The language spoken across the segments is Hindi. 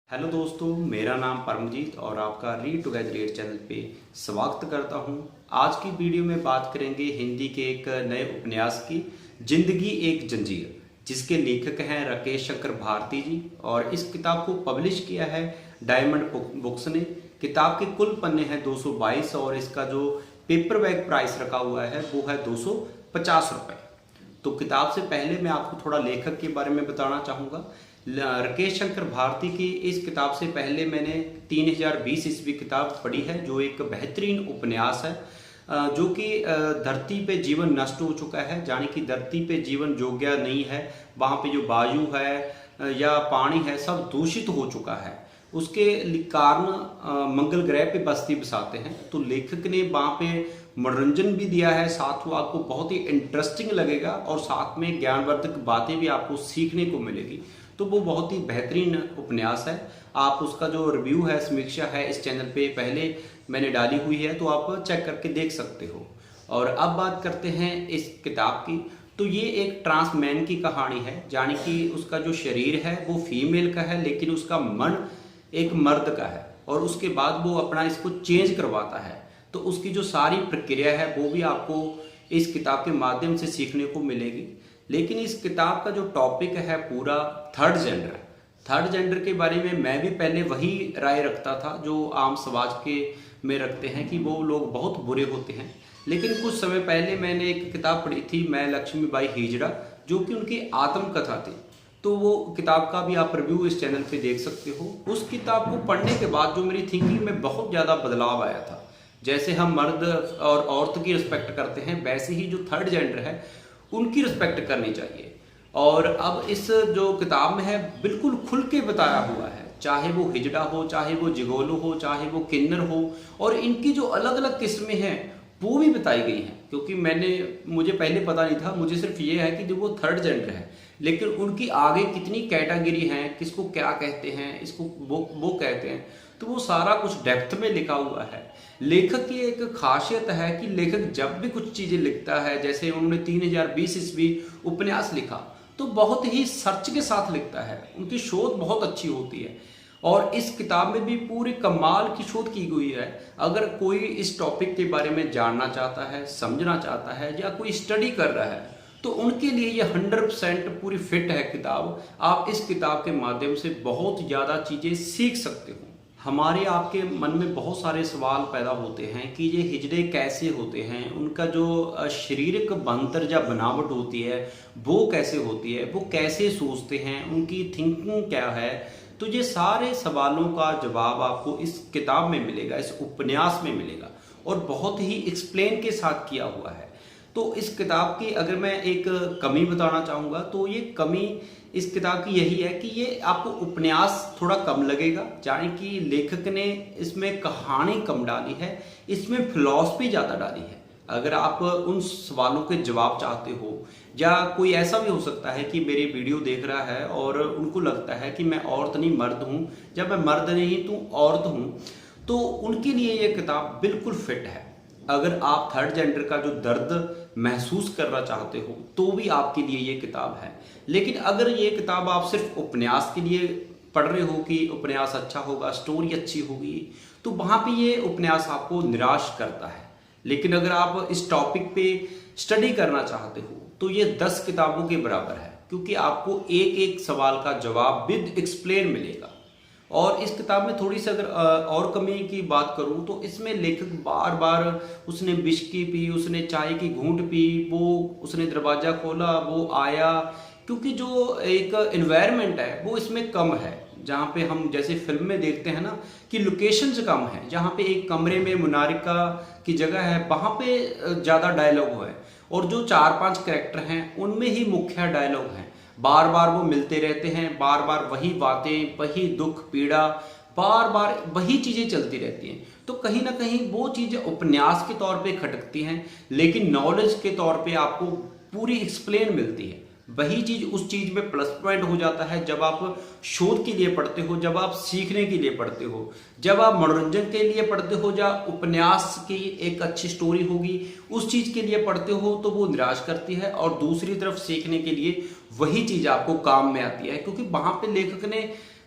हेलो दोस्तों, मेरा नाम परमजीत और आपका रीड टुगेदर रीड चैनल पे स्वागत करता हूँ। आज की वीडियो में बात करेंगे हिंदी के एक नए उपन्यास की, जिंदगी एक जंजीर, जिसके लेखक हैं राकेश शंकर भारती जी। और इस किताब को पब्लिश किया है डायमंड बुक्स ने। किताब के कुल पन्ने हैं 222 और इसका जो पेपरबैक प्राइस रखा हुआ है वो है 250 रुपये। तो किताब से पहले मैं आपको थोड़ा लेखक के बारे में बताना चाहूँगा। राकेश शंकर भारती की इस किताब से पहले मैंने 3020 ईस्वी किताब पढ़ी है, जो एक बेहतरीन उपन्यास है, जो कि धरती पे जीवन नष्ट हो चुका है, यानी कि धरती पे जीवन योग्य नहीं है। वहाँ पे जो वायु है या पानी है सब दूषित हो चुका है। उसके कारण मंगल ग्रह पे बस्ती बसाते हैं। तो लेखक ने वहाँ पे मनोरंजन भी दिया है, साथ वो आपको बहुत ही इंटरेस्टिंग लगेगा और साथ में ज्ञानवर्धक बातें भी आपको सीखने को मिलेगी। तो वो बहुत ही बेहतरीन उपन्यास है। आप उसका जो रिव्यू है, समीक्षा है, इस चैनल पे पहले मैंने डाली हुई है, तो आप चेक करके देख सकते हो। और अब बात करते हैं इस किताब की। तो ये एक ट्रांस मैन की कहानी है, यानी कि उसका जो शरीर है वो फीमेल का है, लेकिन उसका मन एक मर्द का है। और उसके बाद वो अपना इसको चेंज करवाता है। तो उसकी जो सारी प्रक्रिया है वो भी आपको इस किताब के माध्यम से सीखने को मिलेगी। लेकिन इस किताब का जो टॉपिक है पूरा थर्ड जेंडर के बारे में मैं भी पहले वही राय रखता था जो आम समाज के में रखते हैं कि वो लोग बहुत बुरे होते हैं। लेकिन कुछ समय पहले मैंने एक किताब पढ़ी थी, मैं लक्ष्मीबाई हिजड़ा, जो कि उनकी आत्मकथा थी। तो वो किताब का भी आप रिव्यू इस चैनल पे देख सकते हो। उस किताब को पढ़ने के बाद जो मेरी थिंकिंग में बहुत ज़्यादा बदलाव आया था। जैसे हम मर्द और औरत की रिस्पेक्ट करते हैं, वैसे ही जो थर्ड जेंडर है उनकी रिस्पेक्ट करनी चाहिए। और अब इस जो किताब में है बिल्कुल खुल के बताया हुआ है, चाहे वो हिजड़ा हो, चाहे वो जिगोलो हो, चाहे वो किन्नर हो, और इनकी जो अलग अलग किस्में हैं वो भी बताई गई हैं। क्योंकि मुझे पहले पता नहीं था, मुझे सिर्फ ये है कि जो वो थर्ड जेंडर है, लेकिन उनकी आगे कितनी कैटेगरी हैं, किसको क्या कहते हैं, इसको वो कहते हैं, तो वो सारा कुछ डेप्थ में लिखा हुआ है। लेखक की एक खासियत है कि लेखक जब भी कुछ चीजें लिखता है, जैसे उन्होंने 3020 ईस्वी उपन्यास लिखा, तो बहुत ही सर्च के साथ लिखता है। उनकी शोध बहुत अच्छी होती है और इस किताब में भी पूरी कमाल की शोध की गई है। अगर कोई इस टॉपिक के बारे में जानना चाहता है, समझना चाहता है, या कोई स्टडी कर रहा है, तो उनके लिए ये 100% पूरी फिट है किताब। आप इस किताब के माध्यम से बहुत ज़्यादा चीज़ें सीख सकते हो। हमारे आपके मन में बहुत सारे सवाल पैदा होते हैं कि ये हिजड़े कैसे होते हैं, उनका जो शारीरिक बनतर या बनावट होती है वो कैसे होती है, वो कैसे सोचते हैं, उनकी थिंकिंग क्या है। तो ये सारे सवालों का जवाब आपको इस किताब में मिलेगा, इस उपन्यास में मिलेगा, और बहुत ही एक्सप्लेन के साथ किया हुआ है। तो इस किताब की अगर मैं एक कमी बताना चाहूँगा, तो ये कमी इस किताब की यही है कि ये आपको उपन्यास थोड़ा कम लगेगा, यानी कि लेखक ने इसमें कहानी कम डाली है, इसमें फिलॉसफी ज़्यादा डाली है। अगर आप उन सवालों के जवाब चाहते हो, या कोई ऐसा भी हो सकता है कि मेरी वीडियो देख रहा है और उनको लगता है कि मैं औरत नहीं मर्द हूँ, या मैं मर्द नहीं तो औरत हूँ, तो उनके लिए ये किताब बिल्कुल फिट है। अगर आप थर्ड जेंडर का जो दर्द महसूस करना चाहते हो तो भी आपके लिए ये किताब है। लेकिन अगर ये किताब आप सिर्फ उपन्यास के लिए पढ़ रहे हो कि उपन्यास अच्छा होगा, स्टोरी अच्छी होगी, तो वहाँ पे ये उपन्यास आपको निराश करता है। लेकिन अगर आप इस टॉपिक पे स्टडी करना चाहते हो तो ये 10 किताबों के बराबर है, क्योंकि आपको एक एक सवाल का जवाब विद एक्सप्लेन मिलेगा। और इस किताब में थोड़ी सी अगर और कमी की बात करूं, तो इसमें लेखक बार बार उसने विस्की पी, उसने चाय की घूंट पी, वो उसने दरवाज़ा खोला, वो आया, क्योंकि जो एक एनवायरनमेंट है वो इसमें कम है। जहाँ पे हम जैसे फिल्म में देखते हैं ना कि लोकेशंस कम है, जहाँ पे एक कमरे में मुनारिका की जगह है वहाँ पे ज़्यादा डायलॉग है, और जो 4-5 कैरेक्टर हैं उनमें ही मुख्य डायलॉग हैं। बार बार वो मिलते रहते हैं, बार बार वही बातें, वही दुख पीड़ा, बार बार वही चीज़ें चलती रहती हैं। तो कहीं ना कहीं वो चीज़ें उपन्यास के तौर पे खटकती हैं, लेकिन नॉलेज के तौर पे आपको पूरी एक्सप्लेन मिलती है। वही चीज़ उस चीज़ में प्लस पॉइंट हो जाता है जब आप शोध के लिए पढ़ते हो, जब आप सीखने के लिए पढ़ते हो, जब आप मनोरंजन के लिए पढ़ते हो, या उपन्यास की एक अच्छी स्टोरी होगी उस चीज़ के लिए पढ़ते हो तो वो निराश करती है। और दूसरी तरफ सीखने के लिए वही चीज़ आपको काम में आती है, क्योंकि वहाँ पे लेखक ने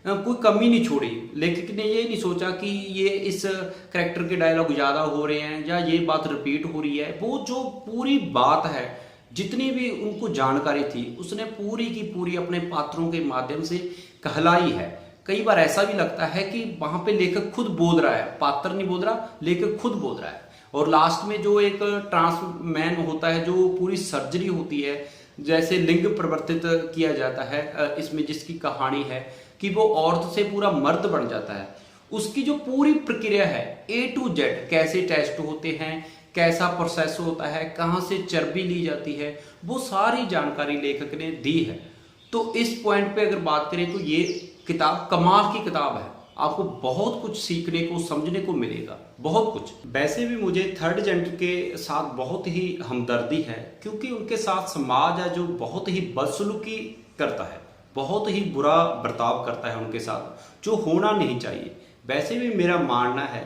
कोई कमी नहीं छोड़ी। लेखक ने ये नहीं सोचा कि ये इस कैरेक्टर के डायलॉग ज़्यादा हो रहे हैं या ये बात रिपीट हो रही है। वो जो पूरी बात है, जितनी भी उनको जानकारी थी, उसने पूरी की पूरी अपने पात्रों के माध्यम से कहलाई है। कई बार ऐसा भी लगता है कि वहां पे लेखक खुद बोल रहा है, पात्र नहीं बोल रहा, लेखक खुद बोल रहा है। और लास्ट में जो एक ट्रांस मैन होता है, जो पूरी सर्जरी होती है, जैसे लिंग परिवर्तित किया जाता है इसमें, जिसकी कहानी है कि वो औरत से पूरा मर्द बन जाता है, उसकी जो पूरी प्रक्रिया है A to Z, कैसे टेस्ट होते हैं, कैसा प्रोसेस होता है, कहाँ से चर्बी ली जाती है, वो सारी जानकारी लेखक ने दी है। तो इस पॉइंट पे अगर बात करें तो ये किताब कमाल की किताब है। आपको बहुत कुछ सीखने को, समझने को मिलेगा, बहुत कुछ। वैसे भी मुझे थर्ड जेंडर के साथ बहुत ही हमदर्दी है, क्योंकि उनके साथ समाज है जो बहुत ही बदसलूकी करता है, बहुत ही बुरा बर्ताव करता है उनके साथ, जो होना नहीं चाहिए। वैसे भी मेरा मानना है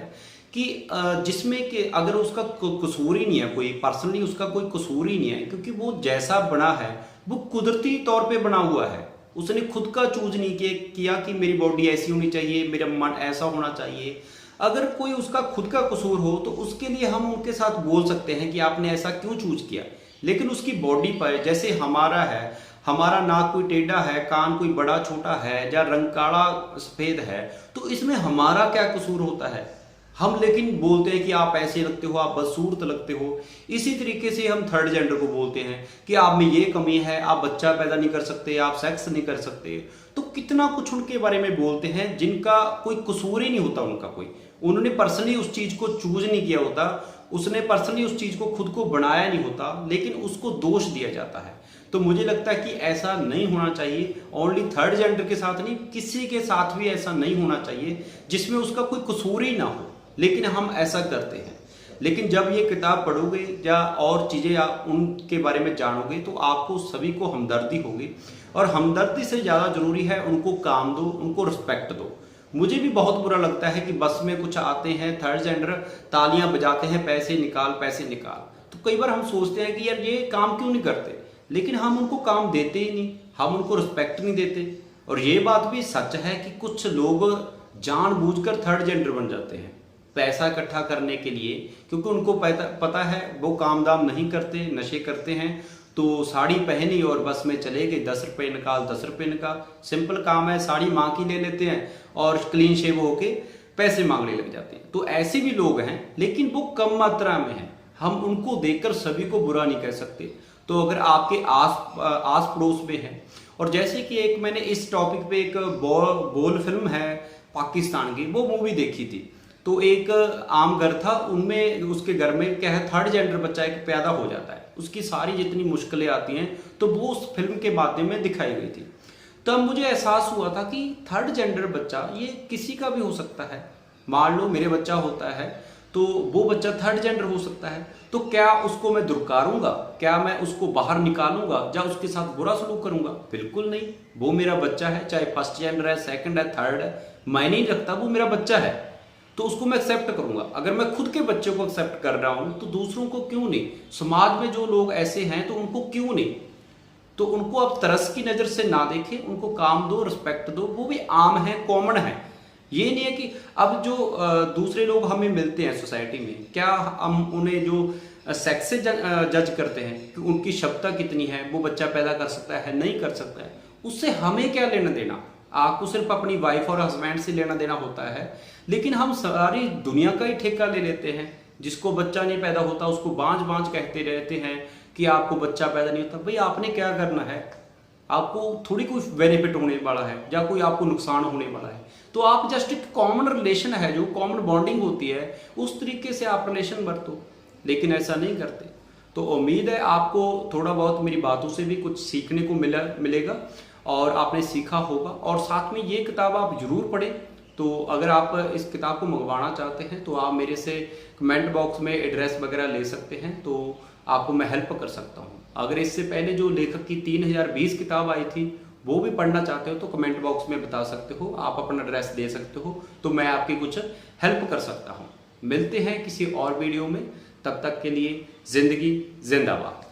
कि जिसमें कि अगर उसका कसूर ही नहीं है, कोई पर्सनली उसका कोई कसूर ही नहीं है, क्योंकि वो जैसा बना है वो कुदरती तौर पे बना हुआ है। उसने खुद का चूज नहीं किया कि मेरी बॉडी ऐसी होनी चाहिए, मेरा मन ऐसा होना चाहिए। अगर कोई उसका खुद का कसूर हो तो उसके लिए हम उनके साथ बोल सकते हैं कि आपने ऐसा क्यों चूज किया। लेकिन उसकी बॉडी पर, जैसे हमारा है, हमारा नाक कोई टेढ़ा है, कान कोई बड़ा छोटा है, या रंग काला सफेद है, तो इसमें हमारा क्या कसूर होता है? हम लेकिन बोलते हैं कि आप ऐसे लगते हो, आप बदसूरत लगते हो। इसी तरीके से हम थर्ड जेंडर को बोलते हैं कि आप में ये कमी है, आप बच्चा पैदा नहीं कर सकते, आप सेक्स नहीं कर सकते। तो कितना कुछ उनके बारे में बोलते हैं जिनका कोई कसूर ही नहीं होता उनका कोई। उन्होंने पर्सनली उस चीज को चूज नहीं किया होता, उसने पर्सनली उस चीज को खुद को बनाया नहीं होता, लेकिन उसको दोष दिया जाता है। तो मुझे लगता है कि ऐसा नहीं होना चाहिए। ओनली थर्ड जेंडर के साथ नहीं, किसी के साथ भी ऐसा नहीं होना चाहिए जिसमें उसका कोई कसूर ही ना हो, लेकिन हम ऐसा करते हैं। लेकिन जब ये किताब पढ़ोगे या और चीज़ें उनके बारे में जानोगे तो आपको सभी को हमदर्दी होगी। और हमदर्दी से ज़्यादा ज़रूरी है उनको काम दो, उनको रिस्पेक्ट दो। मुझे भी बहुत बुरा लगता है कि बस में कुछ आते हैं थर्ड जेंडर, तालियां बजाते हैं, पैसे निकाल पैसे निकाल। तो कई बार हम सोचते हैं कि यार ये काम क्यों नहीं करते, लेकिन हम उनको काम देते ही नहीं, हम उनको रिस्पेक्ट नहीं देते। और ये बात भी सच है कि कुछ लोग जानबूझकर थर्ड जेंडर बन जाते हैं पैसा इकट्ठा करने के लिए, क्योंकि उनको पता है वो काम दाम नहीं करते, नशे करते हैं। तो साड़ी पहनी और बस में चले गए, 10 रुपये निकाल 10 रुपये निकाल, सिंपल काम है, साड़ी माँ की ले लेते हैं और क्लीन शेव होके पैसे मांगने लग जाते हैं। तो ऐसे भी लोग हैं, लेकिन वो कम मात्रा में हैं। हम उनको देखकर सभी को बुरा नहीं कह सकते। तो अगर आपके आस पड़ोस में है, और जैसे कि एक मैंने इस टॉपिक पे एक बोल फिल्म है पाकिस्तान की, वो मूवी देखी थी। तो एक आम घर था, उनमें उसके घर में क्या है, थर्ड जेंडर बच्चा एक पैदा हो जाता है, उसकी सारी जितनी मुश्किलें आती हैं, तो वो उस फिल्म के माध्यम में दिखाई गई थी। तब मुझे एहसास हुआ था कि थर्ड जेंडर बच्चा ये किसी का भी हो सकता है। मान लो मेरे बच्चा होता है तो वो बच्चा थर्ड जेंडर हो सकता है। तो क्या उसको मैं दुरकारूंगा? क्या मैं उसको बाहर निकालूंगा या उसके साथ बुरा सलूक करूंगा? बिल्कुल नहीं। वो मेरा बच्चा है, चाहे फर्स्ट जेंडर है, सेकंड है, थर्ड है, मैं नहीं रखता, वो मेरा बच्चा है, तो उसको मैं एक्सेप्ट करूंगा। अगर मैं खुद के बच्चे को एक्सेप्ट कर रहा हूं तो दूसरों को क्यों नहीं? समाज में जो लोग ऐसे हैं तो उनको क्यों नहीं? तो उनको अब तरस की नजर से ना देखें, उनको काम दो, रिस्पेक्ट दो। वो भी आम है, कॉमन है। ये नहीं है कि अब जो दूसरे लोग हमें मिलते हैं सोसाइटी में, क्या हम उन्हें जो सेक्स से जज करते हैं कि उनकी क्षमता कितनी है, वो बच्चा पैदा कर सकता है नहीं कर सकता है, उससे हमें क्या लेना देना? आपको सिर्फ अपनी वाइफ और हस्बैंड से लेना देना होता है। लेकिन हम सारी दुनिया का ही ठेका ले लेते हैं। जिसको बच्चा नहीं पैदा होता उसको बांझ बांझ कहते रहते हैं कि आपको बच्चा पैदा नहीं होता। भाई आपने क्या करना है? आपको थोड़ी कोई बेनिफिट होने वाला है या कोई आपको नुकसान होने वाला है। तो आप जस्ट एक कॉमन रिलेशन है, जो कॉमन बॉन्डिंग होती है, उस तरीके से आप रिलेशन बरतो। लेकिन ऐसा नहीं करते। तो उम्मीद है आपको थोड़ा बहुत मेरी बातों से भी कुछ सीखने को मिलेगा और आपने सीखा होगा। और साथ में ये किताब आप जरूर पढ़ें। तो अगर आप इस किताब को मंगवाना चाहते हैं तो आप मेरे से कमेंट बॉक्स में एड्रेस वगैरह ले सकते हैं, तो आपको मैं हेल्प कर सकता हूँ। अगर इससे पहले जो लेखक की 3020 किताब आई थी वो भी पढ़ना चाहते हो तो कमेंट बॉक्स में बता सकते हो, आप अपना एड्रेस दे सकते हो, तो मैं आपकी कुछ हेल्प कर सकता हूँ। मिलते हैं किसी और वीडियो में, तब तक के लिए जिंदगी जिंदाबाद।